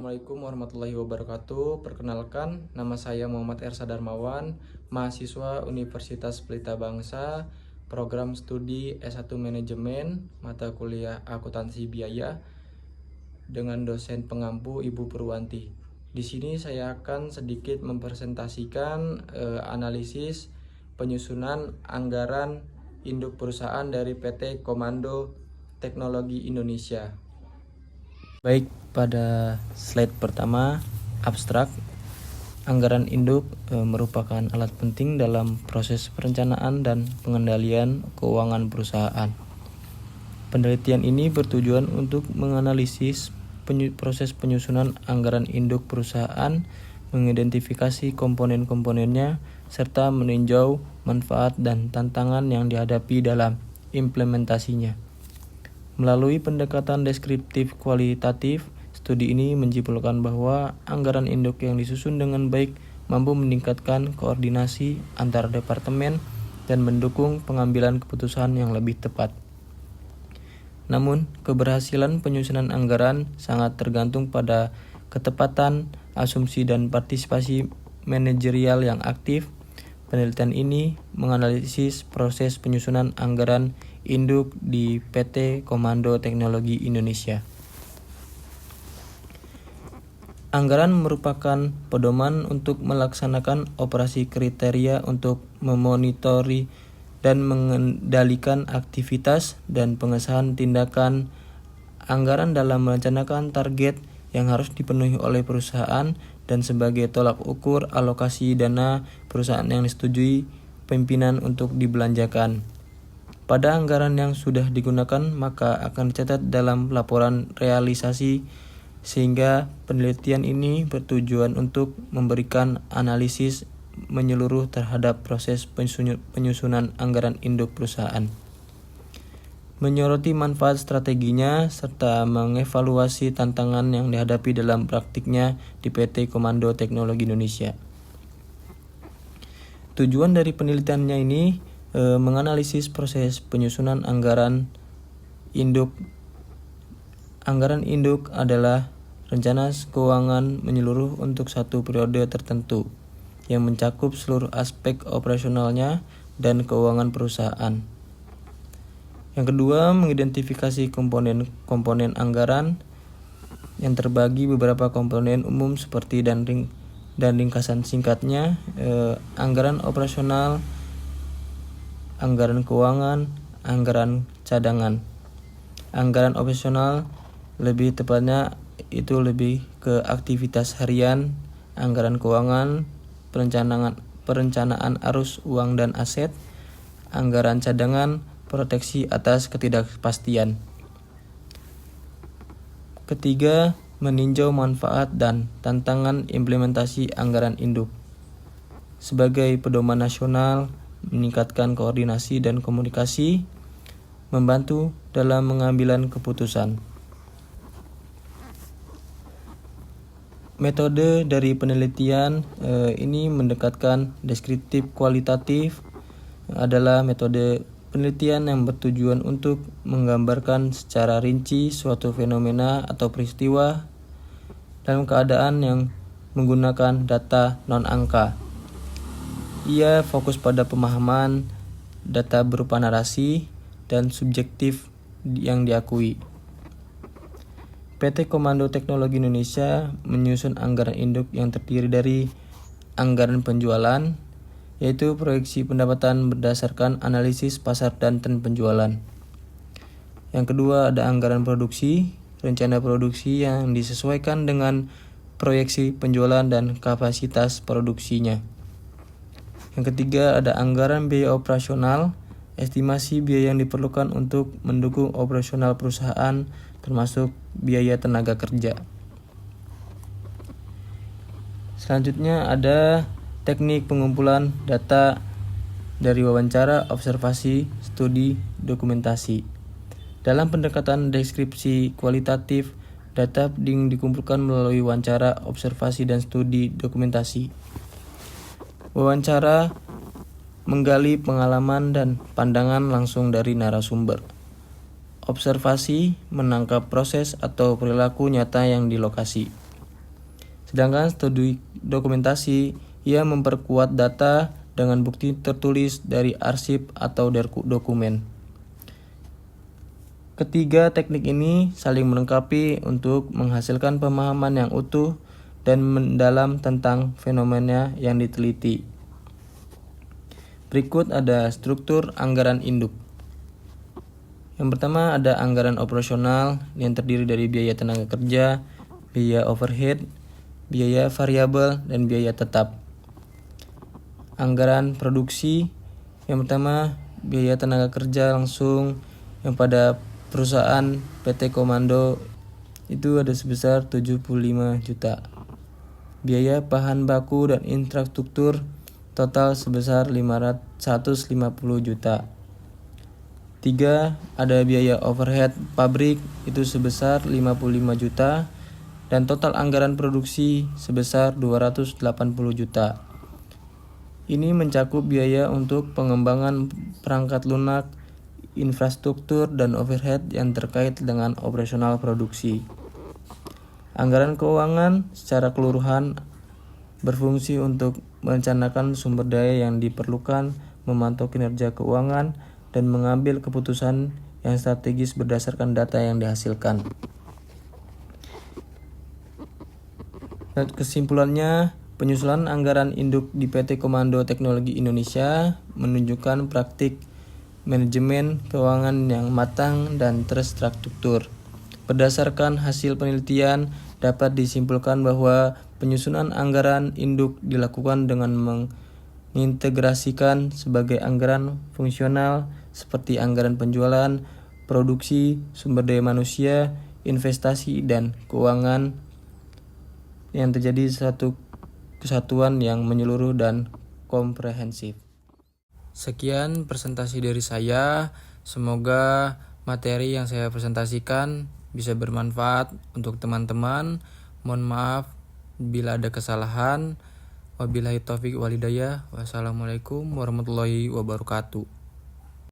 Assalamualaikum warahmatullahi wabarakatuh. Perkenalkan, nama saya Muhammad Ersa Darmawan, mahasiswa Universitas Pelita Bangsa, program studi S1 Manajemen, mata kuliah Akuntansi Biaya, dengan dosen pengampu Ibu Purwanti. Di sini saya akan sedikit mempresentasikan analisis penyusunan anggaran induk perusahaan dari PT Komando Teknologi Indonesia. Baik, pada slide pertama, abstrak. Anggaran induk merupakan alat penting dalam proses perencanaan dan pengendalian keuangan perusahaan. Penelitian ini bertujuan untuk menganalisis proses penyusunan anggaran induk perusahaan, mengidentifikasi komponen-komponennya, serta meninjau manfaat dan tantangan yang dihadapi dalam implementasinya. Melalui pendekatan deskriptif kualitatif, studi ini menyimpulkan bahwa anggaran induk yang disusun dengan baik mampu meningkatkan koordinasi antar departemen dan mendukung pengambilan keputusan yang lebih tepat. Namun, keberhasilan penyusunan anggaran sangat tergantung pada ketepatan, asumsi, dan partisipasi manajerial yang aktif. Penelitian ini menganalisis proses penyusunan anggaran induk di PT Komando Teknologi Indonesia. Anggaran merupakan pedoman untuk melaksanakan operasi kriteria untuk memonitori dan mengendalikan aktivitas dan pengesahan tindakan anggaran dalam merencanakan target yang harus dipenuhi oleh perusahaan dan sebagai tolak ukur alokasi dana perusahaan yang disetujui pimpinan untuk dibelanjakan. Pada anggaran yang sudah digunakan maka akan dicatat dalam laporan realisasi, sehingga penelitian ini bertujuan untuk memberikan analisis menyeluruh terhadap proses penyusunan anggaran induk perusahaan, menyoroti manfaat strateginya, serta mengevaluasi tantangan yang dihadapi dalam praktiknya di PT Komando Teknologi Indonesia. Tujuan dari penelitiannya ini menganalisis proses penyusunan anggaran induk. Anggaran induk adalah rencana keuangan menyeluruh untuk satu periode tertentu yang mencakup seluruh aspek operasionalnya dan keuangan perusahaan. Yang kedua, mengidentifikasi komponen-komponen anggaran yang terbagi beberapa komponen umum seperti dan ringkasan singkatnya, anggaran operasional, anggaran keuangan, anggaran cadangan. Anggaran operasional lebih tepatnya itu lebih ke aktivitas harian, anggaran keuangan, perencanaan arus uang dan aset, anggaran cadangan, proteksi atas ketidakpastian. Ketiga, meninjau manfaat dan tantangan implementasi anggaran induk. Sebagai pedoman nasional, meningkatkan koordinasi dan komunikasi, membantu dalam pengambilan keputusan. Metode dari penelitian ini mendekatkan deskriptif kualitatif, adalah metode penelitian yang bertujuan untuk menggambarkan secara rinci suatu fenomena atau peristiwa dalam keadaan yang menggunakan data non-angka. Ia fokus pada pemahaman data berupa narasi dan subjektif yang diakui. PT Komando Teknologi Indonesia menyusun anggaran induk yang terdiri dari anggaran penjualan, yaitu proyeksi pendapatan berdasarkan analisis pasar dan tren penjualan. Yang kedua, ada anggaran produksi, rencana produksi yang disesuaikan dengan proyeksi penjualan dan kapasitas produksinya. Yang ketiga, ada anggaran biaya operasional, estimasi biaya yang diperlukan untuk mendukung operasional perusahaan, termasuk biaya tenaga kerja. Selanjutnya ada teknik pengumpulan data dari wawancara, observasi, studi, dokumentasi. Dalam pendekatan deskripsi kualitatif, data dikumpulkan melalui wawancara, observasi, dan studi dokumentasi. Wawancara menggali pengalaman dan pandangan langsung dari narasumber. Observasi menangkap proses atau perilaku nyata yang di lokasi. Sedangkan studi dokumentasi ia memperkuat data dengan bukti tertulis dari arsip atau dokumen. Ketiga teknik ini saling melengkapi untuk menghasilkan pemahaman yang utuh dan mendalam tentang fenomena yang diteliti. Berikut ada struktur anggaran induk. Yang pertama ada anggaran operasional yang terdiri dari biaya tenaga kerja, biaya overhead, biaya variabel, dan biaya tetap. Anggaran produksi yang pertama biaya tenaga kerja langsung yang pada perusahaan PT Komando itu ada sebesar 75 juta. Biaya bahan baku dan infrastruktur total sebesar 150 juta. 3. Ada biaya overhead pabrik itu sebesar 55 juta dan total anggaran produksi sebesar 280 juta. Ini mencakup biaya untuk pengembangan perangkat lunak, infrastruktur, dan overhead yang terkait dengan operasional produksi. Anggaran keuangan secara keseluruhan berfungsi untuk merencanakan sumber daya yang diperlukan, memantau kinerja keuangan, dan mengambil keputusan yang strategis berdasarkan data yang dihasilkan. Dan kesimpulannya, penyusunan anggaran induk di PT Komando Teknologi Indonesia menunjukkan praktik manajemen keuangan yang matang dan terstruktur. Berdasarkan hasil penelitian, dapat disimpulkan bahwa penyusunan anggaran induk dilakukan dengan mengintegrasikan sebagai anggaran fungsional seperti anggaran penjualan, produksi, sumber daya manusia, investasi, dan keuangan yang terjadi satu kesatuan yang menyeluruh dan komprehensif. Sekian presentasi dari saya. Semoga materi yang saya presentasikan bisa bermanfaat untuk teman-teman. Mohon maaf bila ada kesalahan. Wabillahi taufiq walhidayah. Wassalamualaikum warahmatullahi wabarakatuh.